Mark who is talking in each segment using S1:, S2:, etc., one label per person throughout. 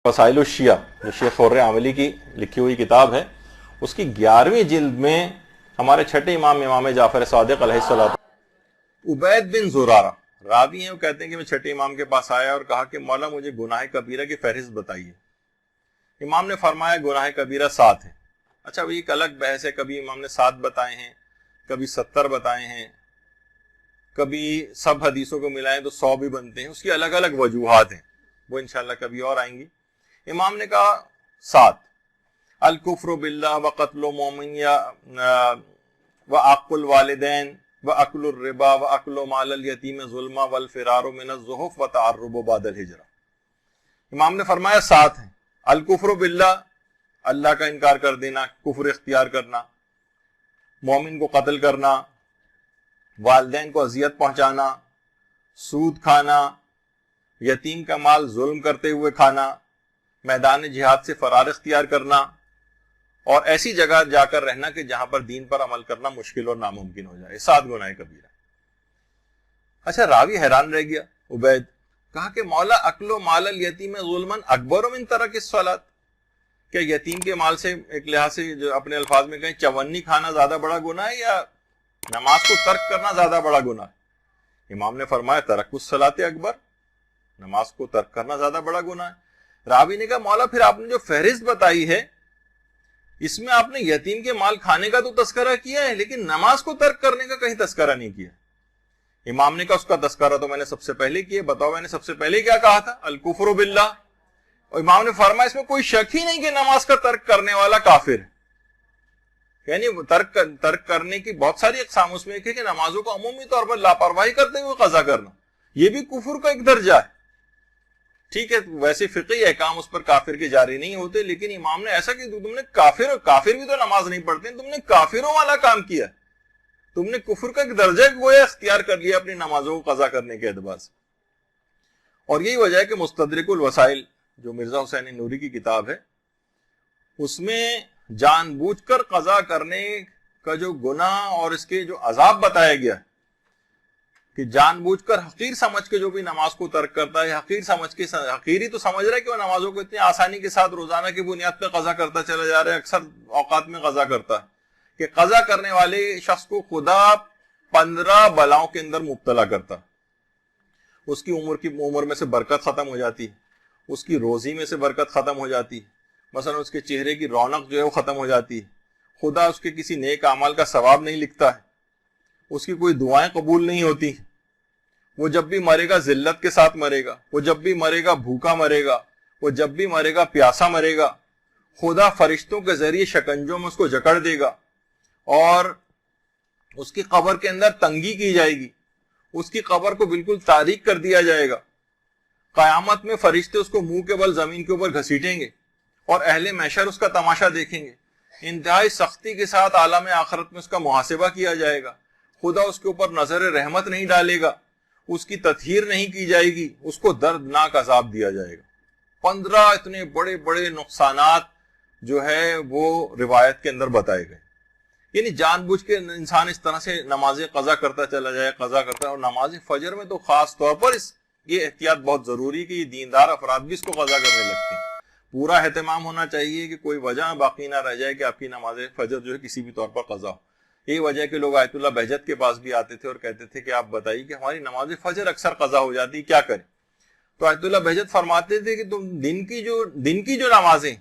S1: वसाइल शिया जो शेख खुर्र आमली की लिखी हुई किताब है, उसकी 11वीं जिल्द में हमारे छठे इमाम जाफर सादिक अलैहिस्सलाम उबैद बिन जुरारा रावी हैं, वो कहते हैं कि मैं छठे इमाम के पास आया और कहा कि मौला मुझे गुनाह कबीरा की फहरिस्त बताइए। इमाम ने फरमाया गुनाह कबीरा 7 है। अच्छा, वही एक अलग बहस है, कभी इमाम ने 7 बताए हैं, कभी 70 बताए हैं, कभी सब हदीसों को मिलाएं तो 100 भी बनते हैं, उसकी अलग अलग वजूहात हैं, वो इंशाल्लाह कभी और आएंगी। इमाम ने कहा 7, अल कुफ्र बिल्लाह व क़त्ल मोमिन व अक़ुल वालिदैन व अक़लुर रिबा व अक़लु माल यतीम ज़ुल्मा वल फ़िरारु मिनज़ ज़ुहुफ़ व तअर्रुबु बअदल हिजरा। इमाम ने फरमाया 7 हैं। अल कुफ्र बिल्लाह, अल्लाह का इनकार कर देना, कुफ्र इख्तियार करना, मोमिन को कत्ल करना, वालिदैन को अजियत पहुंचाना, सूद खाना, यतीम का माल जुल्म करते हुए खाना, मैदान जिहाद से फरार इख्तियार करना और ऐसी जगह जाकर रहना कि जहां पर दीन पर अमल करना मुश्किल और नामुमकिन हो जाए। 7 गुनाह कबीरा। अच्छा, रावी हैरान रह गया उबैद, कहा कि मौला अक्लो मालल यतीम ज़ुल्मन अकबर मिन तरकिस सलात, क्या यतीम के माल से एक लिहाज से जो अपने अल्फाज में कहें चवन्नी खाना ज्यादा बड़ा गुनाह है या नमाज को तर्क करना ज्यादा बड़ा गुनाह है? इमाम ने फरमाया तरकुस सलात अकबर, नमाज को तर्क करना ज्यादा बड़ा गुनाह है। रावी ने कहा मौला फिर आपने जो फहरिस्त बताई है इसमें आपने यतीम के माल खाने का तो तस्करा किया है, लेकिन नमाज को तर्क करने का कहीं तस्करा नहीं किया। इमाम ने कहा उसका तस्करा तो मैंने सबसे पहले किया, बताओ मैंने सबसे पहले क्या कहा था? अल कुफ्रु बिल्लाह। और इमाम ने फरमाया इसमें कोई शक ही नहीं कि नमाज का तर्क करने वाला काफिर है। यानी तर्क करने की बहुत सारी अक़साम, उसमें एक है कि नमाजों को अमूमी तौर पर लापरवाही करते हुए कज़ा करना, यह भी कुफ्र का एक दर्जा है। ठीक है, वैसे फिक़ही अहकाम उस पर काफिर के जारी नहीं होते, लेकिन इमाम ने ऐसा कि तुमने काफिर भी तो नमाज नहीं पढ़ते, तुमने काफिरों वाला काम किया, तुमने कुफ्र का एक दर्जा गोया इख्तियार कर लिया अपनी नमाजों को कज़ा करने के एतबार से। और यही वजह है कि मुस्तदरिकुल वसाइल जो मिर्जा हुसैन नूरी की किताब है, उसमें जानबूझकर कज़ा करने का जो गुनाह और इसके जो अजाब बताया गया कि जानबूझकर हकीर समझ के जो भी नमाज को तर्क करता है, हकीर ही तो समझ रहा है कि वो नमाजों को इतनी आसानी के साथ रोजाना की बुनियाद पर कज़ा करता चला जा रहा है, अक्सर औकात में कज़ा करता है, कि कज़ा करने वाले शख्स को खुदा 15 बलाओं के अंदर मुब्तला करता। उसकी उम्र में से बरकत खत्म हो जाती है, उसकी रोजी में से बरकत खत्म हो जाती है, मसलन उसके चेहरे की रौनक जो है वो खत्म हो जाती है, खुदा उसके किसी नेक अमल का सवाब नहीं लिखता है, उसकी कोई दुआएं कबूल नहीं होती, वो जब भी मरेगा जिल्लत के साथ मरेगा, वो जब भी मरेगा भूखा मरेगा, वो जब भी मरेगा प्यासा मरेगा, खुदा फरिश्तों के जरिए शकंजों में उसको जकड़ देगा और उसकी कब्र के अंदर तंगी की जाएगी, उसकी कब्र को बिल्कुल तारीक कर दिया जाएगा। कयामत में फरिश्ते उसको मुंह के बल जमीन के ऊपर घसीटेंगे और अहले महशर उसका तमाशा देखेंगे। इंतहाई सख्ती के साथ आलम आखिरत में उसका मुहासिबा किया जाएगा। खुदा उसके ऊपर नजर रहमत नहीं डालेगा, उसकी तत्हीर नहीं की जाएगी, उसको दर्दनाक अजाब दिया जाएगा। 15 इतने बड़े बड़े नुकसानात जो है वो रिवायत के अंदर बताए गए। यानी जानबूझ के इंसान इस तरह से नमाजें कज़ा करता चला जाए, कज़ा करता है। और नमाज फजर में तो खास तौर पर ये एहतियात बहुत जरूरी है कि ये दीनदार अफराद भी इसको कज़ा करने लगते हैं। पूरा एहतमाम होना चाहिए कि कोई वजह बाकी ना रह जाए कि आपकी नमाज फजर जो है किसी भी तौर पर कज़ा हो। यही वजह है कि लोग आयतुल्लाह बहजत के पास भी आते थे और कहते थे कि आप बताइए कि हमारी नमाज फजर अक्सर कज़ा हो जाती, क्या करें? तो आयतुल्लाह बहजत फरमाते थे कि तुम दिन की जो नमाजें,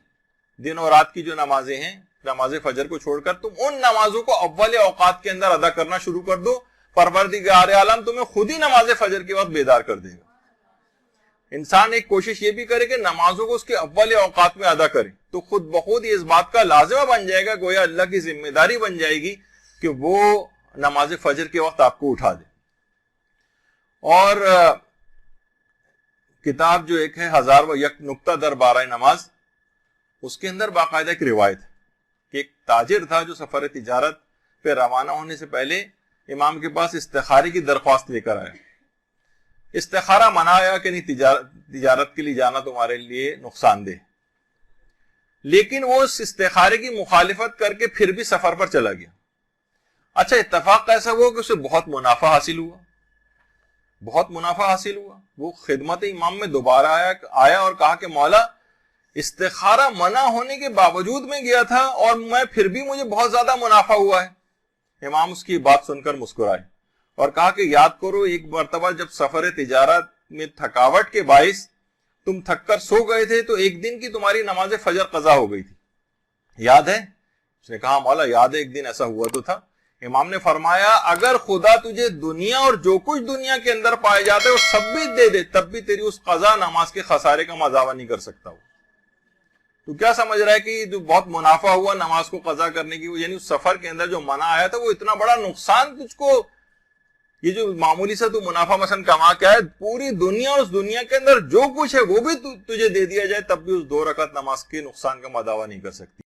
S1: दिन और रात की जो नमाजें हैं, नमाज फजर को छोड़कर तुम उन नमाजों को अव्वल औकात के अंदर अदा करना शुरू कर दो, परवरदिगार आलम तुम्हें खुद ही नमाज फजर के वक्त बेदार कर देगा। इंसान एक कोशिश ये भी करे कि नमाजों को उसके अव्वल औकात में अदा करे, तो खुद बखुद इस बात का लाजिमा बन जाएगा, गोया अल्लाह की जिम्मेदारी बन जाएगी कि वो नमाज फजर के वक्त आपको उठा दे। और किताब जो एक है 1001 नुक्ता दर 12 नमाज, उसके अंदर बाकायदा एक रिवायत है कि एक ताजिर था जो सफर तिजारत पे रवाना होने से पहले इमाम के पास इस्तिखारे की दरख्वास्त लेकर आया। इस्तिखारा मनाया कि नहीं, तिजारत के लिए जाना तुम्हारे लिए नुकसानदेह, लेकिन वो उस इस्तिखारे की मुखालिफत करके फिर भी सफर पर चला गया। अच्छा, इत्तफाक ऐसा हुआ कि उसे बहुत मुनाफा हासिल हुआ, वो खिदमत इमाम में दोबारा आया और कहा कि मौला استخارہ منع ہونے کے باوجود میں گیا تھا اور میں پھر بھی مجھے بہت زیادہ منافع ہوا ہے۔ امام اس کی بات سن کر مسکرائے اور کہا کہ یاد کرو ایک مرتبہ جب سفر تجارت میں تھکاوٹ کے باعث تم تھک کر سو گئے تھے تو ایک دن کی تمہاری نماز فجر قضا ہو گئی تھی، یاد ہے؟ اس نے کہا مولا یاد ہے، ایک دن ایسا ہوا تو تھا۔ امام نے فرمایا اگر خدا تجھے دنیا اور جو کچھ دنیا کے اندر پائے جاتے وہ سب بھی دے دے، تب بھی تیری اس قضا نماز کے خسارے کا مداوع نہیں کر سکتا وہ۔ تو کیا سمجھ رہا ہے کہ جو بہت منافع ہوا نماز کو قضا کرنے کی، یعنی اس سفر کے اندر جو منع آیا تھا وہ اتنا بڑا نقصان تجھ کو، یہ جو معمولی سا تو منافع مثلا کما کے آئے، پوری دنیا اور اس دنیا کے اندر جو کچھ ہے وہ بھی تجھے دے دیا جائے تب بھی اس 2 رکعت نماز کے نقصان کا مداوع نہیں کر سکتی۔